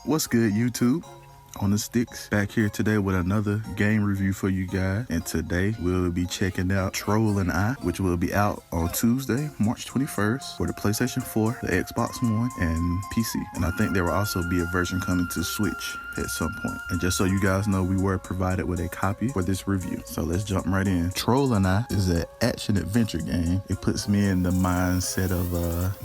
What's good, YouTube? On the sticks, back here today with another game review for you guys. And today we'll be checking out Troll and Otto, which will be out on Tuesday, March 21st for the PlayStation 4, the Xbox One, and PC. And I think there will also be a version coming to Switch at some point. And just so you guys know, we were provided with a copy for this review. So let's jump right in. Troll and Otto is an action adventure game. It puts me in the mindset of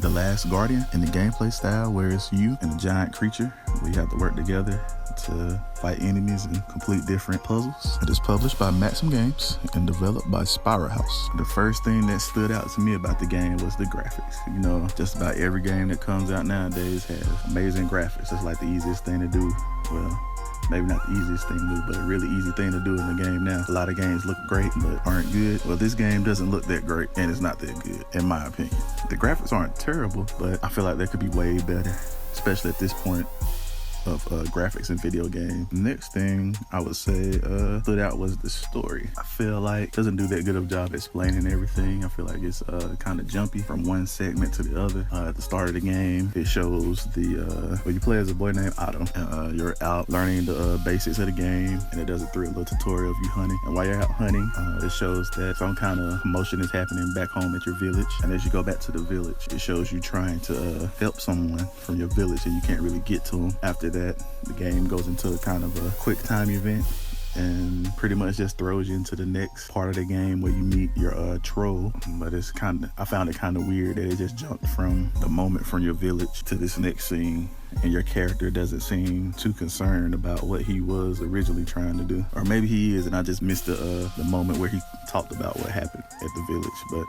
The Last Guardian in the gameplay style, where it's you and a giant creature. We have to work together to fight enemies and complete different puzzles. It is published by Maxim Games and developed by Spiral House. The first thing that stood out to me about the game was the graphics. You know, just about every game that comes out nowadays has amazing graphics. It's like the easiest thing to do. Well, maybe not the easiest thing to do, but a really easy thing to do in the game now. A lot of games look great, but aren't good. Well, this game doesn't look that great, and it's not that good, in my opinion. The graphics aren't terrible, but I feel like they could be way better, especially at this point of graphics in video games. Next thing I would say stood out was the story. I feel like it doesn't do that good of a job explaining everything. I feel like it's kind of jumpy from one segment to the other. At the start of the game, it shows well, you play as a boy named Otto. You're out learning the basics of the game, and it does a little tutorial of you hunting. And while you're out hunting, it shows that some kind of commotion is happening back home at your village. And as you go back to the village, it shows you trying to help someone from your village, and you can't really get to them. After that, the game goes into a kind of a quick time event and pretty much just throws you into the next part of the game where you meet your troll. But it's I found it kind of weird that it just jumped from the moment from your village to this next scene, and your character doesn't seem too concerned about what he was originally trying to do. Or maybe he is, and I just missed the moment where he talked about what happened at the village. But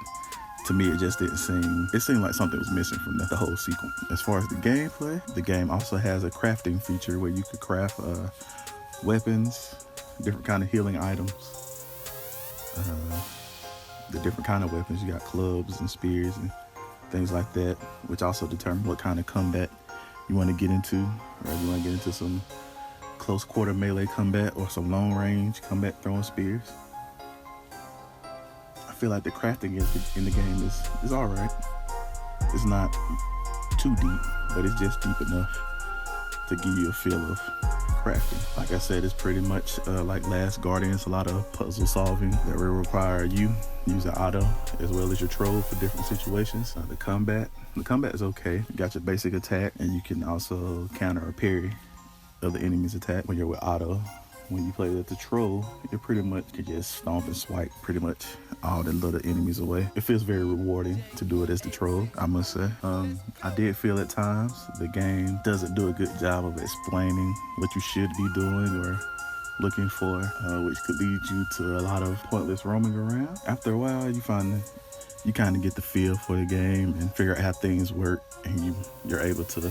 to me, it just didn't seem, it seemed like something was missing from the whole sequence. As far as the gameplay, the game also has a crafting feature where you could craft weapons, different kind of healing items, the different kind of weapons. You got clubs and spears and things like that, which also determine what kind of combat you want to get into, or if you want to get into some close quarter melee combat or some long range combat throwing spears. I feel like the crafting in the game is all right. It's not too deep, but it's just deep enough to give you a feel of crafting. Like I said, it's pretty much like Last Guardian. It's a lot of puzzle solving that will require you using Otto as well as your troll for different situations. The combat is okay. You got your basic attack, and you can also counter or parry of the enemy's attack when you're with Otto. When you play with the troll, you pretty much can just stomp and swipe pretty much all the little enemies away. It feels very rewarding to do it as the troll, I must say. I did feel at times the game doesn't do a good job of explaining what you should be doing or looking for, which could lead you to a lot of pointless roaming around. After a while, you kind of get the feel for the game and figure out how things work, and you're able to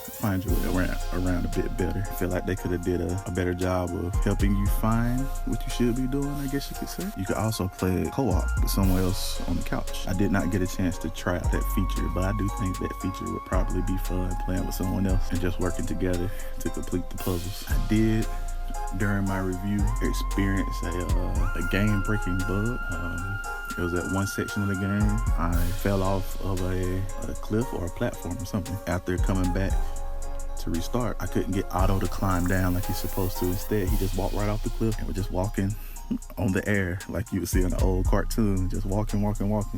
find your way around a bit better. I feel like they could have did a better job of helping you find what you should be doing, I guess you could say. You could also play co-op with someone else on the couch. I did not get a chance to try out that feature, but I do think that feature would probably be fun, playing with someone else and just working together to complete the puzzles. I did, during my review, experience a game-breaking bug. It was at one section of the game. I fell off of a cliff or a platform or something. After coming back to restart, I couldn't get Otto to climb down like he's supposed to. Instead, he just walked right off the cliff and was just walking on the air like you would see in an old cartoon, just walking.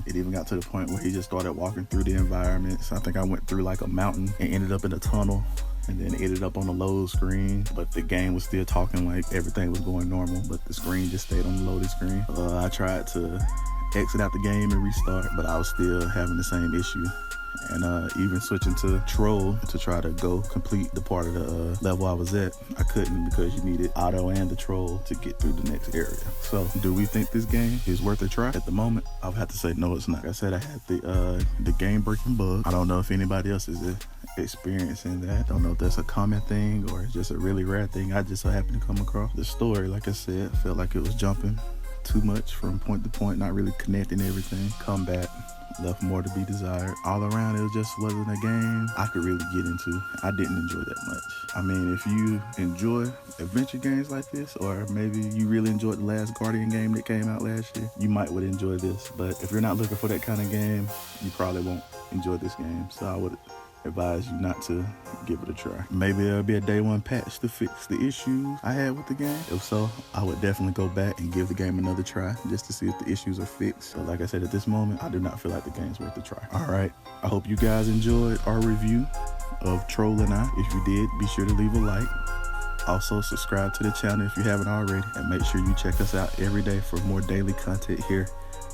It even got to the point where he just started walking through the environment. So I think I went through like a mountain and ended up in a tunnel, and then ended up on the load screen, but the game was still talking like everything was going normal, but the screen just stayed on the loaded screen. I tried to exit out the game and restart, but I was still having the same issue. And even switching to Troll to try to go complete the part of the level I was at, I couldn't, because you needed Otto and the Troll to get through the next area. So do we think this game is worth a try? At the moment, I would have to say no, it's not. Like I said, I had the game-breaking bug. I don't know if anybody else is experiencing that. Don't know if that's a common thing or it's just a really rare thing I just so happened to come across. The story, like I said, felt like it was jumping too much from point to point, not really connecting everything. Combat left more to be desired. All around, it just wasn't a game I could really get into. I didn't enjoy that much. I mean, if you enjoy adventure games like this, or maybe you really enjoyed the Last Guardian game that came out last year, you might would enjoy this. But if you're not looking for that kind of game, you probably won't enjoy this game. So I would advise you not to give it a try. Maybe there'll be a day one patch to fix the issues I had with the game. If so, I would definitely go back and give the game another try just to see if the issues are fixed. But like I said, at this moment, I do not feel like the game's worth a try. All right, I hope you guys enjoyed our review of Troll and I. If you did, be sure to leave a like. Also, subscribe to the channel if you haven't already, and make sure you check us out every day for more daily content here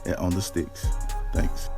at On the Sticks. Thanks.